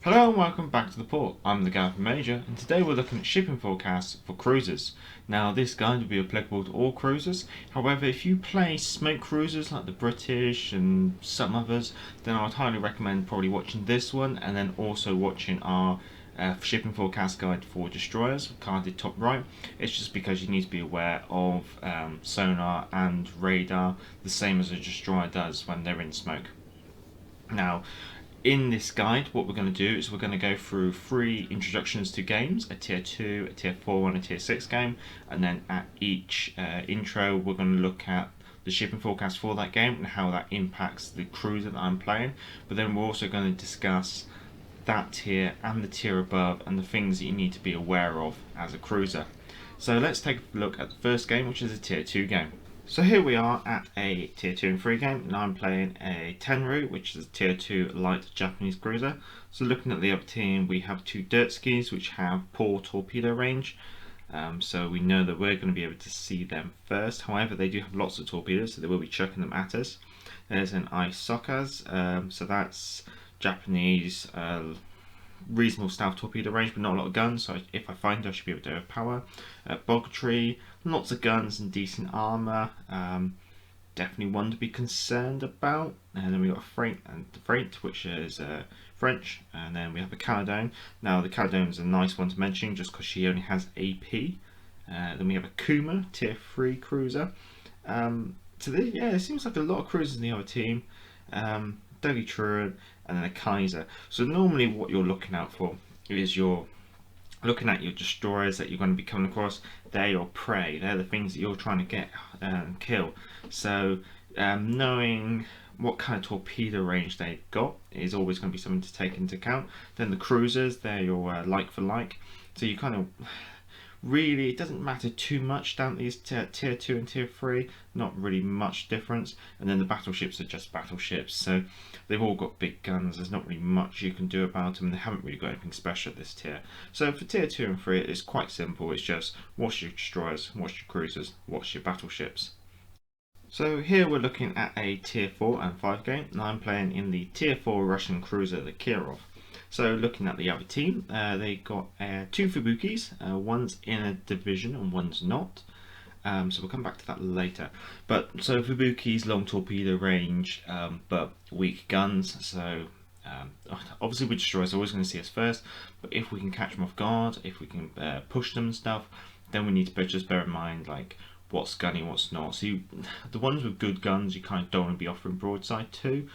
Hello and welcome back to the port. I'm the Galloping Major, and today we're looking at shipping forecasts for cruisers. Now, this guide will be applicable to all cruisers. However, if you play smoke cruisers like the British and some others, then I would highly recommend probably watching this one and then also watching our shipping forecast guide for destroyers, carded top right. It's just because you need to be aware of sonar and radar, the same as a destroyer does when they're in smoke. Now, in this guide, what we're going to do is we're going to go through 3 introductions to games, a tier 2, a tier 4 and a tier 6 game, and then at each intro we're going to look at the shipping forecast for that game and how that impacts the cruiser that I'm playing. But then we're also going to discuss that tier and the tier above and the things that you need to be aware of as a cruiser. So let's take a look at the first game, which is a tier 2 game. So here we are at a tier 2 and 3 game, and I'm playing a Tenru, which is a tier 2 light Japanese cruiser. So looking at the other team, we have 2 dirt skis which have poor torpedo range. So we know that we're going to be able to see them first. However, they do have lots of torpedoes, so they will be chucking them at us. There's an Isokas, so that's Japanese reasonable stealth torpedo range, but not a lot of guns, so if I find her, I should be able to overpower. Bogtree, lots of guns and decent armour. Definitely one to be concerned about. And then we got a Freight, which is French, and then we have a Caledon. Now the Caledon is a nice one to mention just because she only has AP. Then we have a Kuma, tier 3 cruiser. It seems like a lot of cruisers in the other team. Deli Truant, and then a Kaiser. So normally what you're looking out for is you're looking at your destroyers that you're going to be coming across. They're your prey, they're the things that you're trying to get and kill. So knowing what kind of torpedo range they've got is always going to be something to take into account. Then the cruisers, they're your like for like. So you kind of really, it doesn't matter too much down these tier 2 and tier 3, not really much difference. And then the battleships are just battleships, so they've all got big guns, there's not really much you can do about them, they haven't really got anything special at this tier. So for tier 2 and 3 it's quite simple, it's just what's your destroyers, what's your cruisers, what's your battleships. So here we're looking at a tier 4 and 5 game, and I'm playing in the tier 4 Russian cruiser, the Kirov. So looking at the other team, they got 2 Fubukis, one's in a division and one's not. So we'll come back to that later. But so Fubuki's long torpedo range, but weak guns. So obviously with destroyers, they're always going to see us first. But if we can catch them off guard, if we can push them and stuff, then we need to just bear in mind like what's gunny, what's not. So the ones with good guns, you kind of don't want to be offering broadside to.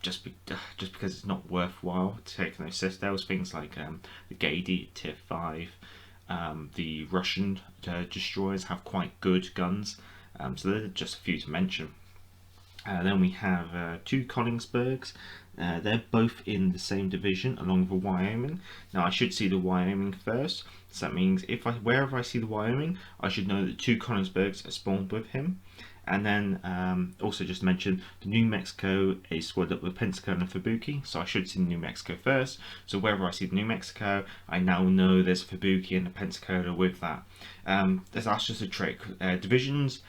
Just because it's not worthwhile taking those citadels, things like the Gady tier 5, the Russian destroyers have quite good guns, so they're just a few to mention. Then we have 2 Königsbergs. They're both in the same division along with Wyoming. Now I should see the Wyoming first, so that means wherever I see the Wyoming, I should know that 2 Königsbergs are spawned with him. And then also just to mention, the New Mexico is squared up with Pensacola and Fubuki, so I should see the New Mexico first. So wherever I see the New Mexico, I now know there's a Fubuki and a Pensacola with that. That's just a trick. Divisions,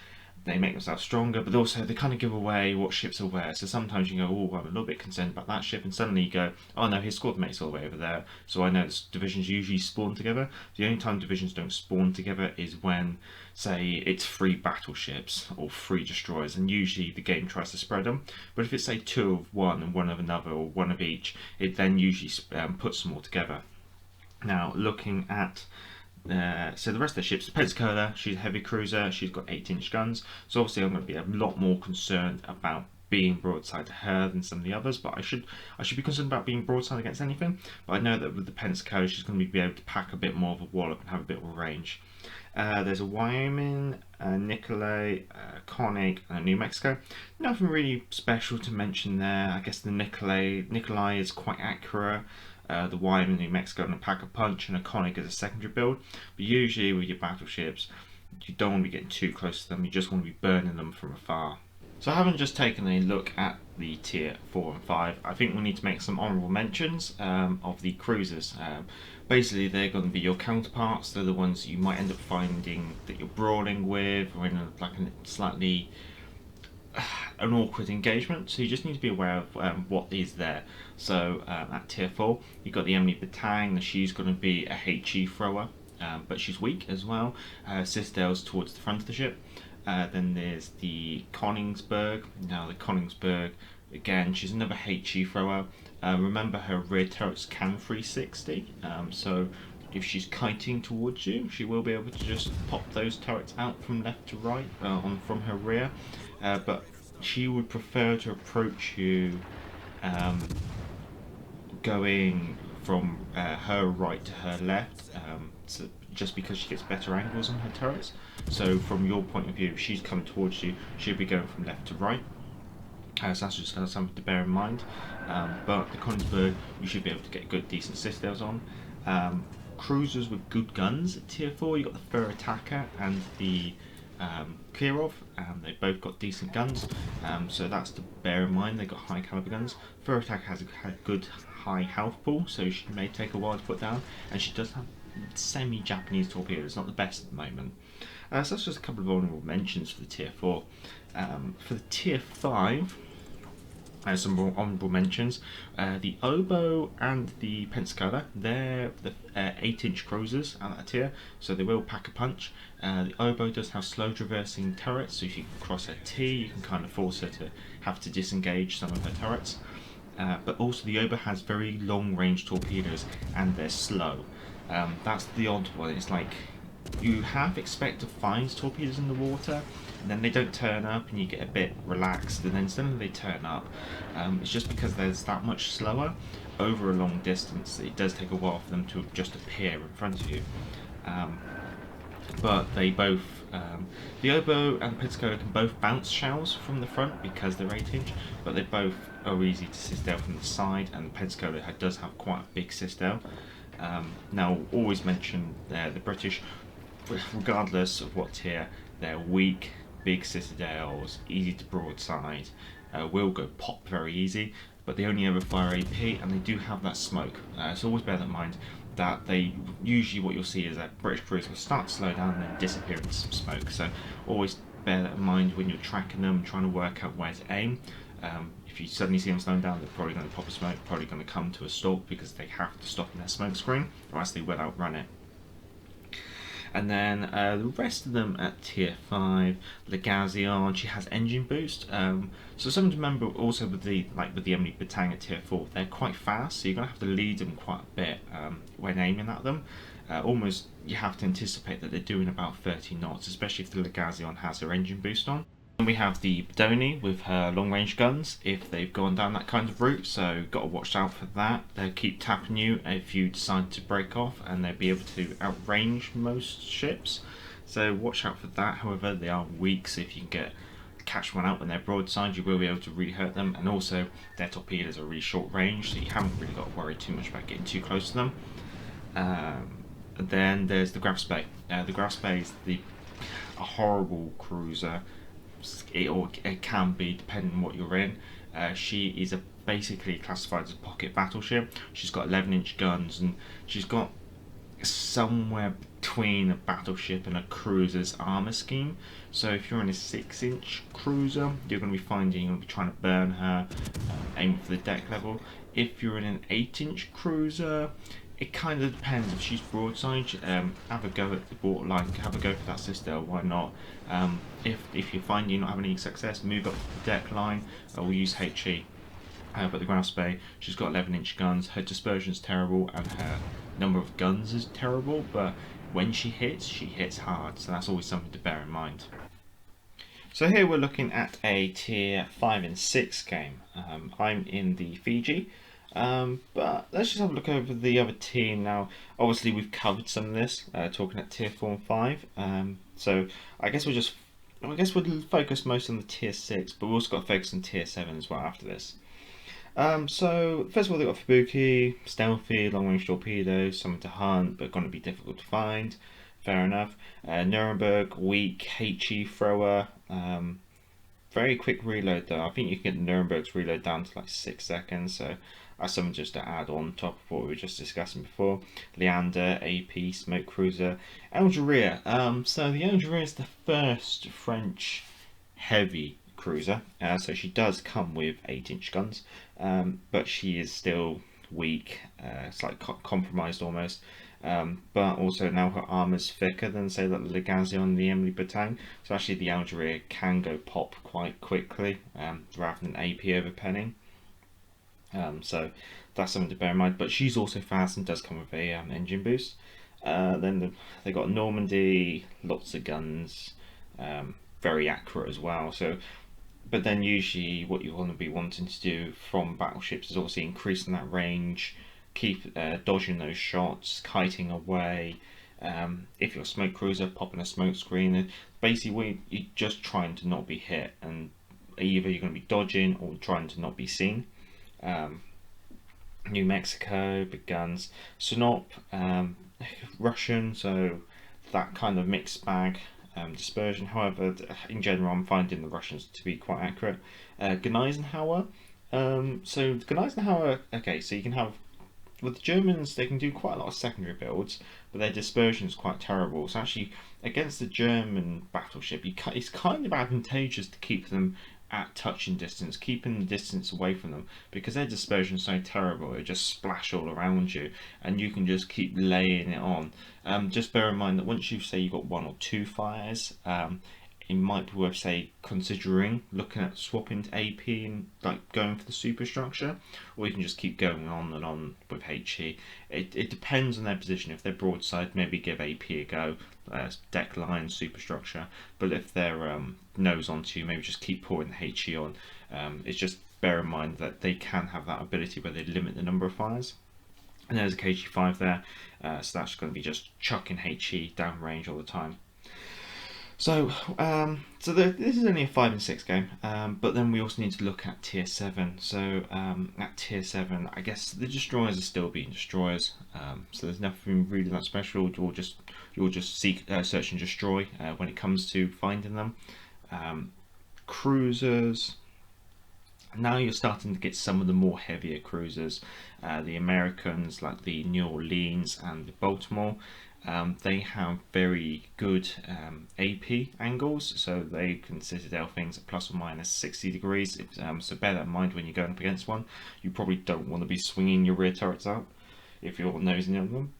they make themselves stronger, but also they kind of give away what ships are where. So sometimes you go, oh, I'm a little bit concerned about that ship, and suddenly you go, oh no, his squad mate's all the way over there. So I know divisions usually spawn together. The only time divisions don't spawn together is when, say, it's 3 battleships or 3 destroyers, and usually the game tries to spread them. But if it's, say, 2 of one and 1 of another, or 1 of each, it then usually puts them all together. Now, looking at so the rest of the ships, Pensacola, she's a heavy cruiser, she's got 8-inch guns, so obviously I'm going to be a lot more concerned about being broadside to her than some of the others, but I should be concerned about being broadside against anything. But I know that with the Pensacola, she's going to be able to pack a bit more of a wallop and have a bit more range. There's a Wyoming, Nikolai, Koenig, and New Mexico. Nothing really special to mention there. I guess the Nikolai is quite accurate. The Wyoming, New Mexico, and a pack a punch, and a Koenig as a secondary build. But usually with your battleships, you don't want to be getting too close to them. You just want to be burning them from afar. So having just taken a look at the tier 4 and 5, I think we need to make some honourable mentions of the cruisers. Basically they're going to be your counterparts, they're the ones you might end up finding that you're brawling with, or in a slightly an awkward engagement, so you just need to be aware of what is there. So at tier 4, you've got the Emily Batang, she's going to be a HE thrower, but she's weak as well. Citadel's towards the front of the ship. Then there's the Koningsberg. Now the Koningsberg, again, she's another HE thrower. Remember, her rear turrets can 360, so if she's kiting towards you, she will be able to just pop those turrets out from left to right from her rear. But she would prefer to approach you going from her right to her left, so just because she gets better angles on her turrets. So from your point of view, if she's coming towards you, she'll be going from left to right. So that's just something to bear in mind. But the Königsberg, you should be able to get good, decent citadels on. Cruisers with good guns at tier 4, you've got the Fur Attacker and the Kirov. They've both got decent guns, so that's to bear in mind. They've got high caliber guns. Fur Attacker has a good high health pool, so she may take a while to put down, and she does have semi-Japanese torpedoes, not the best at the moment. So that's just a couple of honourable mentions for the tier 4. For the tier 5, some more honourable mentions. The Oboe and the Pensacola, they're the 8-inch cruisers at that tier, so they will pack a punch. The Oboe does have slow traversing turrets, so if you cross her T, you can kind of force her to have to disengage some of her turrets. But also the Oboe has very long range torpedoes, and they're slow. That's the odd one. It's like you half expect to find torpedoes in the water, and then they don't turn up, and you get a bit relaxed, and then suddenly they turn up. It's just because there's that much slower over a long distance. It does take a while for them to just appear in front of you. But they both, the Oboe and the Pensacola can both bounce shells from the front because they're 8-inch, but they both are easy to citadel from the side, and the Pensacola does have quite a big citadel. Now, always mention the British, regardless of what tier, they're weak, big citadels, easy to broadside, will go pop very easy, but they only ever fire AP, and they do have that smoke. So always bear that in mind, that they usually what you'll see is that British cruisers will start to slow down and then disappear into some smoke. So always bear that in mind when you're tracking them, trying to work out where to aim. If you suddenly see them slowing down, they're probably going to pop a smoke, probably going to come to a stop because they have to stop in their smoke screen, or else they will outrun it. And then the rest of them at tier 5, Legazion, she has engine boost. So something to remember also with the Emily Batang at tier 4, they're quite fast, so you're going to have to lead them quite a bit when aiming at them. Almost you have to anticipate that they're doing about 30 knots, especially if the Legazion has her engine boost on. And we have the Bodoni with her long range guns if they've gone down that kind of route, so got to watch out for that. They'll keep tapping you if you decide to break off, and they'll be able to outrange most ships, so watch out for that. However, they are weak, so if you can catch one out when they're broadside, you will be able to really hurt them, and also their torpedoes are really short range, so you haven't really got to worry too much about getting too close to them. And then there's the Graf Spee. The Graf Spee is a horrible cruiser. It can be, depending on what you're in. She is basically classified as a pocket battleship. She's got 11-inch guns, and she's got somewhere between a battleship and a cruiser's armor scheme. So if you're in a 6-inch cruiser, you're going to be trying to burn her, aim for the deck level. If you're in an 8-inch cruiser, it kind of depends. If she's broadside, have a go at the waterline, have a go for that citadel, why not? If you find you're not having any success, move up to the deck line, or use HE. But the Graf Spee, she's got 11-inch guns, her dispersion's terrible, and her number of guns is terrible, but when she hits hard, so that's always something to bear in mind. So here we're looking at a tier 5 and 6 game. I'm in the Fiji. But let's just have a look over the other team now. Obviously we've covered some of this, talking at tier 4 and 5. So I guess we'll focus most on the tier 6, but we've also got to focus on tier 7 as well after this. So first of all, they've got Fubuki, stealthy, long range torpedoes, something to hunt, but going to be difficult to find. Fair enough. Nuremberg, weak, HE thrower. Very quick reload though. I think you can get Nuremberg's reload down to like 6 seconds, so that's something just to add on top of what we were just discussing before. Leander, AP, smoke cruiser, Algeria. So the Algeria is the first French heavy cruiser, so she does come with 8-inch guns, but she is still weak. It's like compromised almost. But also now her armour's thicker than, say, like the Legazion and the Emily Batang, so actually the Algeria can go pop quite quickly, rather than AP overpenning. So that's something to bear in mind. But she's also fast and does come with a engine boost. Then they got Normandy, lots of guns, very accurate as well. So, but then usually what you want to be wanting to do from battleships is obviously increasing that range, keep dodging those shots, kiting away. If you're a smoke cruiser, popping a smoke screen. Basically, you're just trying to not be hit, and either you're going to be dodging or trying to not be seen. New Mexico, big guns. Sinop, Russian, so that kind of mixed bag. Dispersion. However, in general, I'm finding the Russians to be quite accurate. Gneisenhower. So Gneisenhower. Okay, so you can have, with the Germans, they can do quite a lot of secondary builds, but their dispersion is quite terrible. So actually, against the German battleship, it's kind of advantageous to keep them at touching distance, keeping the distance away from them, because their dispersion is so terrible. It just splash all around you, and you can just keep laying it on. Just bear in mind that once you say you've got 1 or 2 fires, it might be worth, say, considering looking at swapping to AP and like going for the superstructure, or you can just keep going on and on with HE. It depends on their position. If they're broadside, maybe give AP a go, deck line, superstructure. But if they're nose onto you, maybe just keep pouring the HE on. It's just bear in mind that they can have that ability where they limit the number of fires. And there's a KG5 there, so that's going to be just chucking HE down range all the time. So, this is only a 5 and 6 game, but then we also need to look at tier 7. So, at tier 7, I guess the destroyers are still being destroyers. So there's nothing really that special. You'll just seek, search and destroy when it comes to finding them. Cruisers. Now you're starting to get some of the more heavier cruisers. The Americans, like the New Orleans and the Baltimore. They have very good AP angles, so they can citadel things at plus or minus 60 degrees. So bear that in mind when you're going up against one. You probably don't want to be swinging your rear turrets out if you're nosing on them.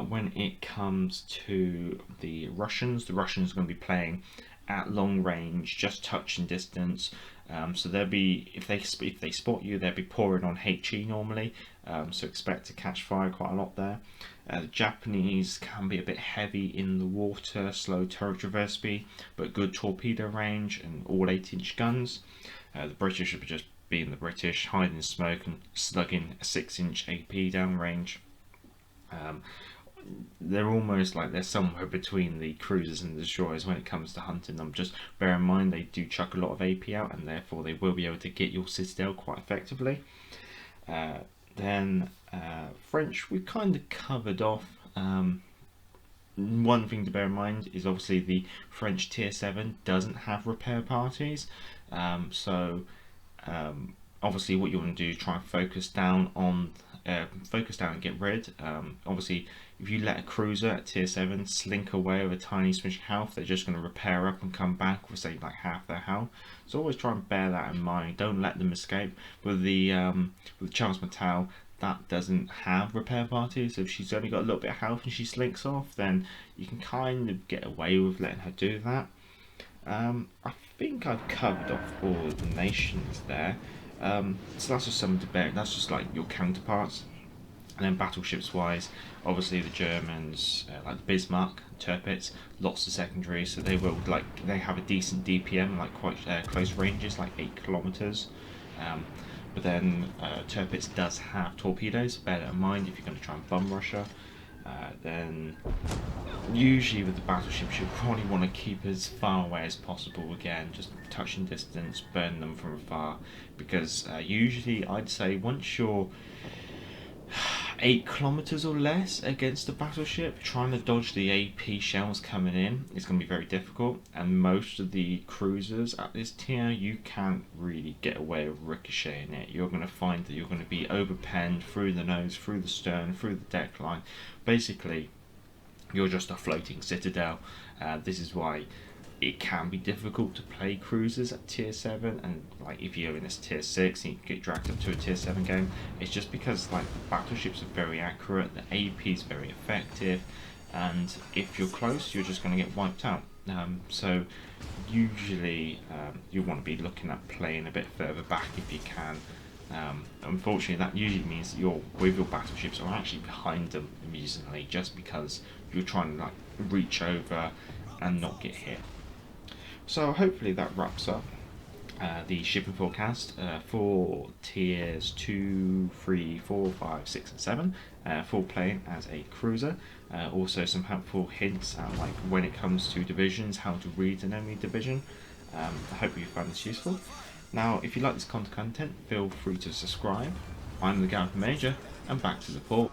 When it comes to the Russians are going to be playing at long range, just touching distance. So they'll be, if they spot you, they'll be pouring on HE normally. So expect to catch fire quite a lot there. The Japanese can be a bit heavy in the water, slow turret traverse speed, but good torpedo range and all 8-inch guns. The British are just being the British, hiding smoke and slugging a 6-inch AP down range. They're almost like they're somewhere between the cruisers and the destroyers when it comes to hunting them. Just bear in mind they do chuck a lot of AP out, and therefore they will be able to get your citadel quite effectively. Then French, we've kind of covered off. One thing to bear in mind is obviously the French tier 7 doesn't have repair parties. Obviously what you want to do is try and focus down and get rid. Obviously, if you let a cruiser at tier 7 slink away with a tiny smidge of health, they're just going to repair up and come back with, say, like half their health. So always try and bear that in mind. Don't let them escape. With Charles Mattel, that doesn't have repair parties. So if she's only got a little bit of health and she slinks off, then you can kind of get away with letting her do that. I think I've covered off all the nations there. So that's just something to bear. That's just like your counterparts. And then battleships wise, obviously the Germans, like the Bismarck, Tirpitz, lots of secondaries, so they have a decent DPM, like quite close ranges, like 8 kilometers. But then Tirpitz does have torpedoes. Bear that in mind if you're going to try and bum rush her. Then usually with the battleships you probably want to keep as far away as possible, again just touching distance, burn them from afar, because usually I'd say once you're 8 kilometers or less against a battleship, trying to dodge the AP shells coming in is going to be very difficult, and most of the cruisers at this tier you can't really get away with ricocheting it. You're going to find that you're going to be overpenned through the nose, through the stern, through the deck line. Basically you're just a floating citadel. This is why it can be difficult to play cruisers at tier 7, and like if you're in this tier 6 and you get dragged up to a tier 7 game, it's just because like the battleships are very accurate, the AP is very effective, and if you're close you're just going to get wiped out. So usually you want to be looking at playing a bit further back if you can. Unfortunately, that usually means that your battleships are actually behind them immediately, just because you're trying to like reach over and not get hit. So hopefully that wraps up the shipping forecast for tiers 2, 3, 4, 5, 6 and 7 for playing as a cruiser. Also some helpful hints at like when it comes to divisions, how to read an enemy division. I hope you found this useful. Now if you like this content, feel free to subscribe. I'm the Gareth Major, and back to the port.